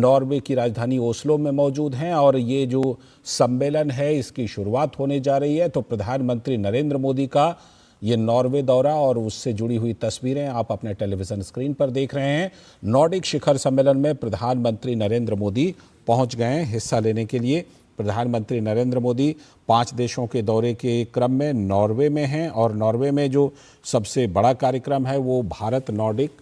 Norway की राजधानी Oslo में मौजूद हैं और ये जो सम्मेलन है इसकी शुरुआत होने जा रही है। तो प्रधानमंत्री नरेंद्र मोदी का ये नॉर्वे दौरा और उससे जुड़ी हुई तस्वीरें आप अपने टेलीविजन स्क्रीन पर देख रहे हैं। नॉर्डिक शिखर सम्मेलन में प्रधानमंत्री नरेंद्र मोदी पहुंच गए हैं हिस्सा लेने के लिए। प्रधानमंत्री नरेंद्र मोदी 5 देशों के दौरे के क्रम में नॉर्वे में हैं और नॉर्वे में जो सबसे बड़ा कार्यक्रम है वो भारत नॉर्डिक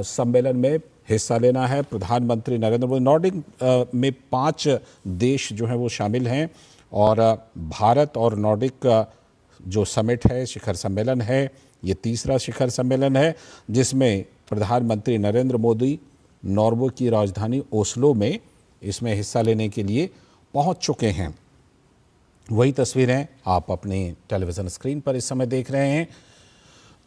सम्मेलन में हिस्सा लेना है। प्रधानमंत्री नरेंद्र मोदी नॉर्डिक में 5 देश जो हैं वो शामिल हैं और भारत और नॉर्डिक जो समिट है, शिखर सम्मेलन है, ये तीसरा शिखर सम्मेलन है जिसमें प्रधानमंत्री नरेंद्र मोदी नॉर्वे की राजधानी ओस्लो में इसमें हिस्सा लेने के लिए पहुंच चुके हैं। वही तस्वीरें आप अपने टेलीविज़न स्क्रीन पर इस समय देख रहे हैं।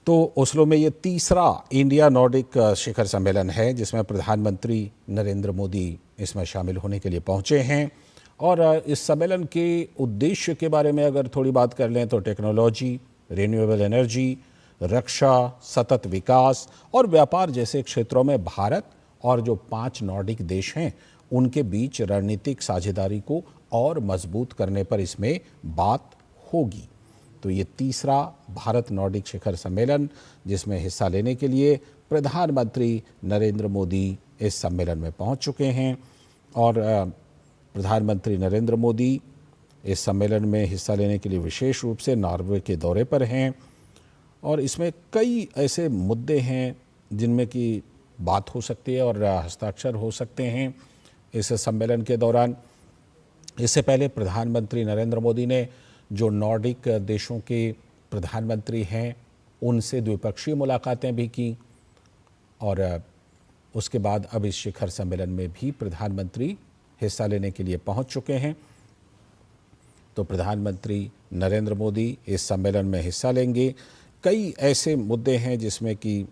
तो ओस्लो में ये तीसरा इंडिया नॉर्डिक शिखर सम्मेलन है जिसमें प्रधानमंत्री नरेंद्र मोदी इसमें शामिल होने के लिए पहुंचे हैं। और इस सम्मेलन के उद्देश्य के बारे में अगर थोड़ी बात कर लें तो टेक्नोलॉजी, रिन्यूएबल एनर्जी, रक्षा, सतत विकास और व्यापार जैसे क्षेत्रों में भारत और जो 5 नॉर्डिक देश हैं उनके बीच रणनीतिक साझेदारी को और मजबूत करने पर इसमें बात होगी। तो ये तीसरा भारत नॉर्डिक शिखर सम्मेलन जिसमें हिस्सा लेने के लिए प्रधानमंत्री नरेंद्र मोदी इस सम्मेलन में पहुंच चुके हैं और प्रधानमंत्री नरेंद्र मोदी इस सम्मेलन में हिस्सा लेने के लिए विशेष रूप से नॉर्वे के दौरे पर हैं और इसमें कई ऐसे मुद्दे हैं जिनमें कि बात हो सकती है और हस्ताक्षर हो सकते हैं इस सम्मेलन के दौरान। इससे पहले प्रधानमंत्री नरेंद्र मोदी ने जो नॉर्डिक देशों के प्रधानमंत्री हैं उनसे द्विपक्षीय मुलाकातें भी की और उसके बाद अब इस शिखर सम्मेलन में भी प्रधानमंत्री हिस्सा लेने के लिए पहुंच चुके हैं। तो प्रधानमंत्री नरेंद्र मोदी इस सम्मेलन में हिस्सा लेंगे। कई ऐसे मुद्दे हैं जिसमें कि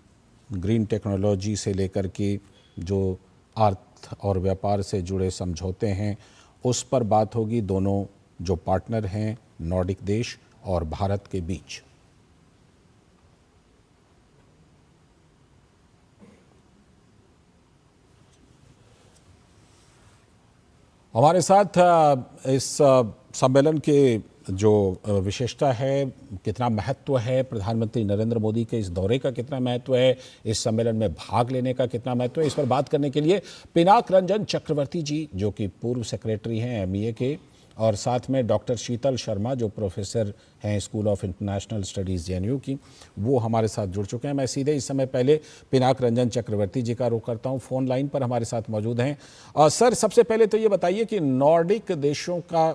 ग्रीन टेक्नोलॉजी से लेकर के जो अर्थ और व्यापार से जुड़े समझौते हैं उस पर बात होगी दोनों जो पार्टनर हैं नॉर्डिक देश और भारत के बीच। हमारे साथ इस सम्मेलन के जो विशेषता है, कितना महत्व है, प्रधानमंत्री नरेंद्र मोदी के इस दौरे का कितना महत्व है, इस सम्मेलन में भाग लेने का कितना महत्व है, इस पर बात करने के लिए पिनाक रंजन चक्रवर्ती जी जो कि पूर्व सेक्रेटरी हैं एमईए के और साथ में डॉक्टर शीतल शर्मा जो प्रोफेसर हैं school of international studies JNU की, वो हमारे साथ जुड़ चुके हैं। मैं सीधे इस समय पहले पिनाक रंजन चक्रवर्ती जी का रुख करता हूँ, फ़ोन लाइन पर हमारे साथ मौजूद हैं। सर, सबसे पहले तो ये बताइए कि नॉर्डिक देशों का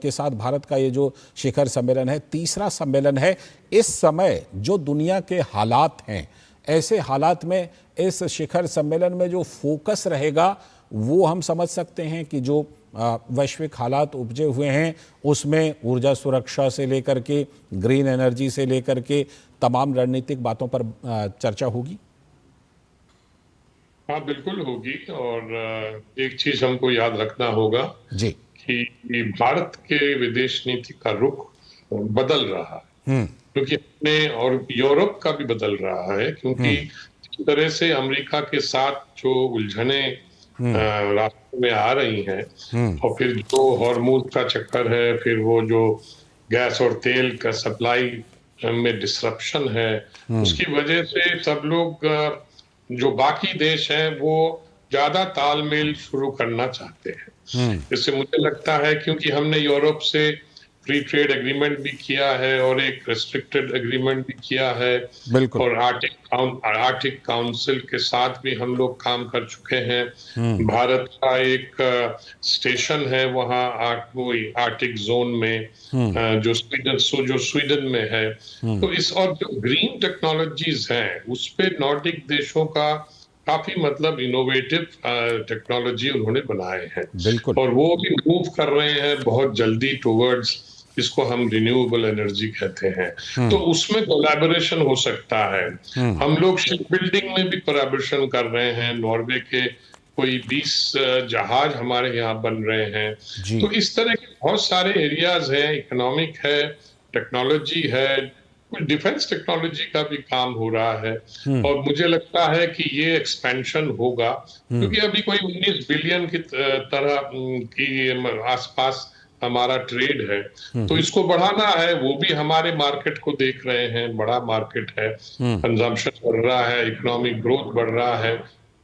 के साथ भारत का ये जो शिखर सम्मेलन है, तीसरा सम्मेलन है, इस समय जो दुनिया के हालात हैं, ऐसे हालात में इस शिखर सम्मेलन में जो फोकस रहेगा वो हम समझ सकते हैं कि जो वैश्विक हालात उपजे हुए हैं उसमें ऊर्जा सुरक्षा से लेकर के ग्रीन एनर्जी से लेकर के तमाम रणनीतिक बातों पर चर्चा होगी। हाँ, बिल्कुल होगी। और एक चीज हमको याद रखना होगा जी कि भारत के विदेश नीति का रुख बदल रहा है क्योंकि अपने और यूरोप का भी बदल रहा है क्योंकि इस तरह से अमेरिका के साथ जो उलझने रास्ते में आ रही हैं और फिर जो हॉर्मूज का चक्कर है, फिर वो जो गैस और तेल का सप्लाई में डिसरप्शन है, उसकी वजह से सब लोग जो बाकी देश हैं वो ज्यादा तालमेल शुरू करना चाहते हैं। इससे मुझे लगता है क्योंकि हमने यूरोप से फ्री ट्रेड एग्रीमेंट भी किया है और एक रेस्ट्रिक्टेड एग्रीमेंट भी किया है और आर्कटिक काउंसिल के साथ भी हम लोग काम कर चुके हैं। भारत का एक स्टेशन है वहाँ आर्कटिक जोन में जो स्वीडन में है। तो इस और जो ग्रीन टेक्नोलॉजीज हैं उस पे नॉर्डिक देशों का काफी मतलब इनोवेटिव टेक्नोलॉजी उन्होंने बनाए हैं और वो भी मूव कर रहे हैं बहुत जल्दी टुवर्ड्स इसको हम रिन्यूएबल एनर्जी कहते हैं। तो उसमें कोलैबोरेशन हो सकता है। हम लोग शिप बिल्डिंग में भी कोलैबोरेशन कर रहे हैं। नॉर्वे के कोई 20 जहाज हमारे यहाँ बन रहे हैं। तो इस तरह के बहुत सारे एरियाज हैं, इकोनॉमिक है, टेक्नोलॉजी है, कुछ डिफेंस टेक्नोलॉजी का भी काम हो रहा है। और मुझे लगता है कि ये एक्सपेंशन होगा, क्योंकि अभी कोई 19 बिलियन की तरह की आसपास हमारा ट्रेड है, तो इसको बढ़ाना है। वो भी हमारे मार्केट को देख रहे हैं, बड़ा मार्केट है, कंजम्पशन बढ़ रहा है, इकोनॉमिक ग्रोथ बढ़ रहा है,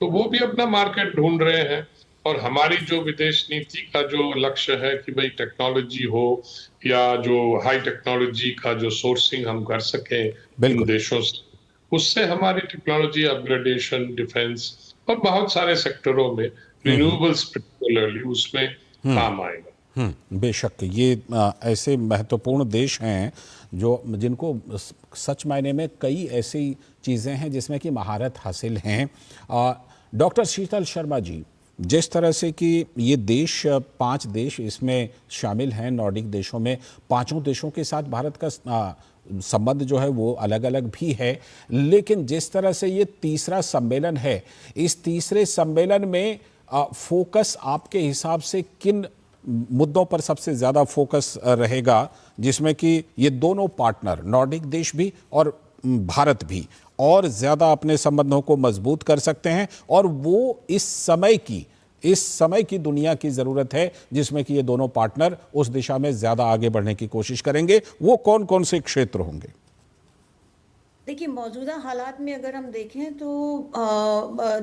तो वो भी अपना मार्केट ढूंढ रहे हैं। और हमारी जो विदेश नीति का जो लक्ष्य है कि भाई टेक्नोलॉजी हो, या जो हाई टेक्नोलॉजी का जो सोर्सिंग हम कर सकें इन बिल्कुल। देशों से, उससे हमारी टेक्नोलॉजी अपग्रेडेशन, डिफेंस और बहुत सारे सेक्टरों में, रिन्यूएबल्स पर्टिकुलरली, उसमें काम आएगा। बेशक ये ऐसे महत्वपूर्ण देश हैं जो जिनको सच मायने में कई ऐसी चीज़ें हैं जिसमें कि महारत हासिल हैं। डॉक्टर शीतल शर्मा जी, जिस तरह से कि ये देश 5 देश इसमें शामिल हैं नॉर्डिक देशों में, पांचों देशों के साथ भारत का संबंध जो है वो अलग अलग भी है, लेकिन जिस तरह से ये तीसरा सम्मेलन है, इस तीसरे सम्मेलन में फोकस आपके हिसाब से किन मुद्दों पर सबसे ज़्यादा फोकस रहेगा, जिसमें कि ये दोनों पार्टनर नॉर्डिक देश भी और भारत भी और ज़्यादा अपने संबंधों को मजबूत कर सकते हैं, और वो इस समय की दुनिया की ज़रूरत है जिसमें कि ये दोनों पार्टनर उस दिशा में ज़्यादा आगे बढ़ने की कोशिश करेंगे? वो कौन कौन से क्षेत्र होंगे? देखिए, मौजूदा हालात में अगर हम देखें तो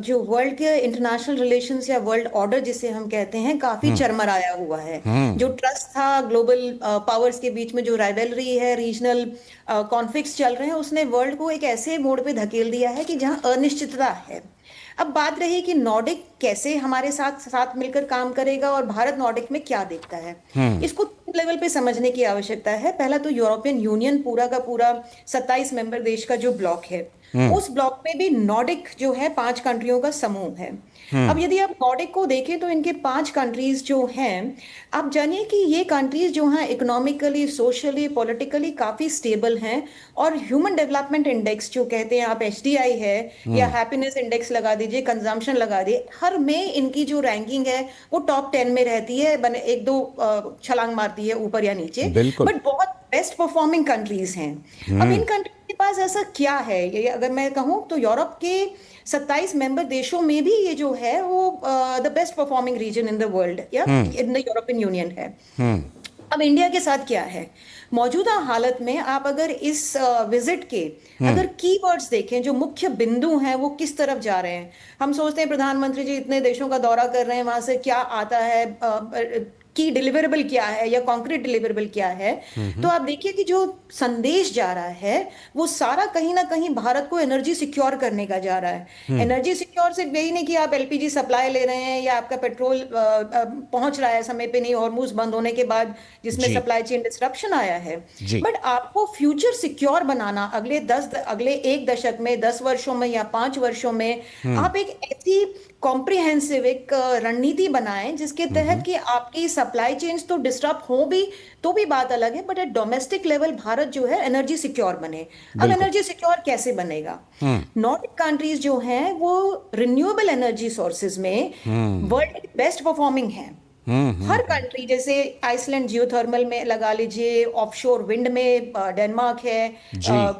जो वर्ल्ड के इंटरनेशनल रिलेशंस या वर्ल्ड ऑर्डर जिसे हम कहते हैं, काफी चरमराया हुआ है। जो ट्रस्ट था ग्लोबल पावर्स के बीच में, जो राइवलरी है, रीजनल कॉन्फ्लिक्ट्स चल रहे हैं, उसने वर्ल्ड को एक ऐसे मोड़ पे धकेल दिया है कि जहां अनिश्चितता है। अब बात रही कि नॉर्डिक कैसे हमारे साथ साथ मिलकर काम करेगा और भारत नॉर्डिक में क्या देखता है। इसको लेवल पे समझने की आवश्यकता है। पहला तो यूरोपियन यूनियन पूरा का पूरा 27 मेंबर देश का जो ब्लॉक है, उस ब्लॉक में भी नॉर्डिक जो है 5 कंट्रियों का समूह है। अब यदि आप नॉर्डिक को देखें तो इनके 5 कंट्रीज जो हैं, आप जानिए कि ये कंट्रीज जो हैं इकोनॉमिकली, सोशली, पॉलिटिकली काफी स्टेबल हैं, और ह्यूमन डेवलपमेंट इंडेक्स जो कहते हैं आप, एचडीआई है या हैप्पीनेस इंडेक्स लगा दीजिए, कंजम्पशन लगा दिए, हर में इनकी जो रैंकिंग है वो टॉप 10 में रहती है, बने एक दो छलांग मारती है ऊपर या नीचे, बट बहुत बेस्ट परफॉर्मिंग कंट्रीज हैं। अब इन कंट्रीज के पास ऐसा क्या है, ये अगर मैं कहूं तो यूरोप के 27 मेंबर देशों में भी ये जो है वो the best performing region in the world या इन द यूरोपियन यूनियन है। अब इंडिया के साथ क्या है मौजूदा हालत में, आप अगर इस विजिट के अगर कीवर्ड्स देखें, जो मुख्य बिंदु हैं वो किस तरफ जा रहे हैं। हम सोचते हैं प्रधानमंत्री जी इतने देशों का दौरा कर रहे हैं, वहां से क्या आता है, की डिलीवरेबल क्या है या कॉन्क्रीट डिलीवरेबल क्या है। तो आप देखिए कि जो संदेश जा रहा है वो सारा कहीं ना कहीं भारत को एनर्जी सिक्योर करने का जा रहा है। एनर्जी सिक्योर सिर्फ यही नहीं कि आप एलपीजी सप्लाई ले रहे हैं या आपका पेट्रोल पहुंच रहा है समय पे नहीं, हॉर्मुज बंद होने के बाद जिसमें सप्लाई चेन डिस्ट्रप्शन आया है, बट आपको फ्यूचर सिक्योर बनाना, अगले 1 दशक में, 10 वर्षों में या 5 वर्षों में आप एक ऐसी कॉम्प्रिहेंसिव एक रणनीति बनाएं जिसके तहत कि आपकी सप्लाई चेन्स तो डिस्टर्ब हो भी तो भी बात अलग है, but at domestic level Bharat जो है एनर्जी सिक्योर बने। अब एनर्जी सिक्योर कैसे बनेगा? नॉर्डिक कंट्रीज जो हैं वो रिन्यूएबल एनर्जी सोर्सेज में वर्ल्ड बेस्ट परफॉर्मिंग है। हर कंट्री, जैसे आइसलैंड जियोथर्मल में लगा लीजिए, ऑफशोर विंड में डेनमार्क है,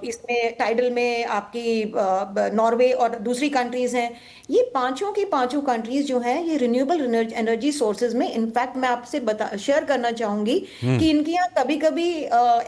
इसमें टाइडल में आपकी नॉर्वे और दूसरी कंट्रीज हैं। ये पांचों की पांचों कंट्रीज जो हैं ये रिन्यूएबल एनर्जी सोर्सेज में, इनफैक्ट मैं आपसे शेयर करना चाहूंगी कि इनके यहाँ कभी कभी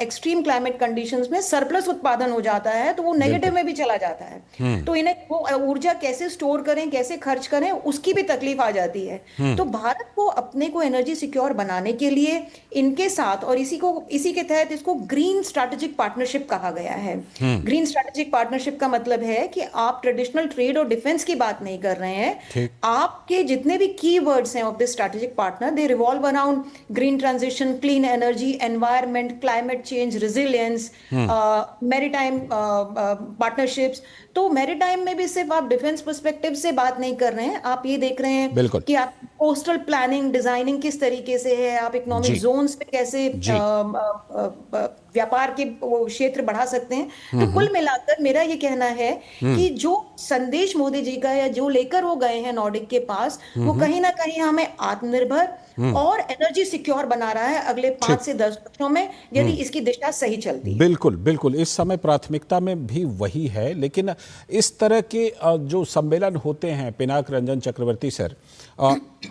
एक्सट्रीम क्लाइमेट कंडीशंस में सरप्लस उत्पादन हो जाता है, तो वो नेगेटिव में भी चला जाता है। तो इन्हें वो ऊर्जा कैसे स्टोर करें, कैसे खर्च करें, उसकी भी तकलीफ आ जाती है। तो भारत को अपने को एनर्जी सिक्योर बनाने के लिए इनके साथ, और इसी के तहत इसको ग्रीन स्ट्रैटेजिक पार्टनरशिप कहा गया है। ग्रीन स्ट्रैटेजिक पार्टनरशिप का मतलब है कि आप ट्रेडिशनल ट्रेड और डिफेंस की बात नहीं कर रहे हैं, आपके जितने भी कीवर्ड्स हैं of this strategic partner, they revolve around green transition, clean energy, environment, climate change, resilience, maritime partnerships. तो मैरीटाइम में भी सिर्फ आप डिफेंस पर्सपेक्टिव से बात नहीं कर रहे हैं, आप ये देख रहे हैं कि आप कोस्टल प्लानिंग, डिजाइनिंग किस तरीके से है, आप इकोनॉमिक जोन्स पे कैसे व्यापार के क्षेत्र बढ़ा सकते हैं। तो कुल मिलाकर मेरा ये कहना है कि जो संदेश मोदी जी का या जो लेकर वो गए हैं नॉर्डिक के पास, वो कहीं ना कहीं हमें आत्मनिर्भर और एनर्जी सिक्योर बना रहा है अगले 5 से 10 वर्षों में, यदि इसकी दिशा सही चलती है। बिल्कुल बिल्कुल, इस समय प्राथमिकता में भी वही है। लेकिन इस तरह के जो सम्मेलन होते हैं पिनाक रंजन चक्रवर्ती सर,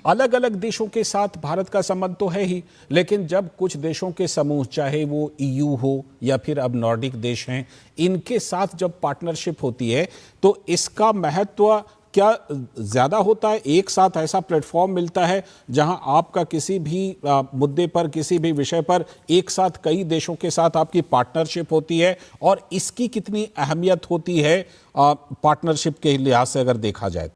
अलग अलग देशों के साथ भारत का संबंध तो है ही, लेकिन जब कुछ देशों के समूह, चाहे वो ईयू हो या फिर अब नॉर्डिक देश हैं, इनके साथ जब पार्टनरशिप होती है तो इसका महत्व क्या ज्यादा होता है? एक साथ ऐसा प्लेटफॉर्म मिलता है जहां आपका किसी भी मुद्दे पर, किसी भी विषय पर एक साथ कई देशों के साथ आपकी पार्टनरशिप होती है, और इसकी कितनी अहमियत होती है पार्टनरशिप के लिहाज से अगर देखा जाए?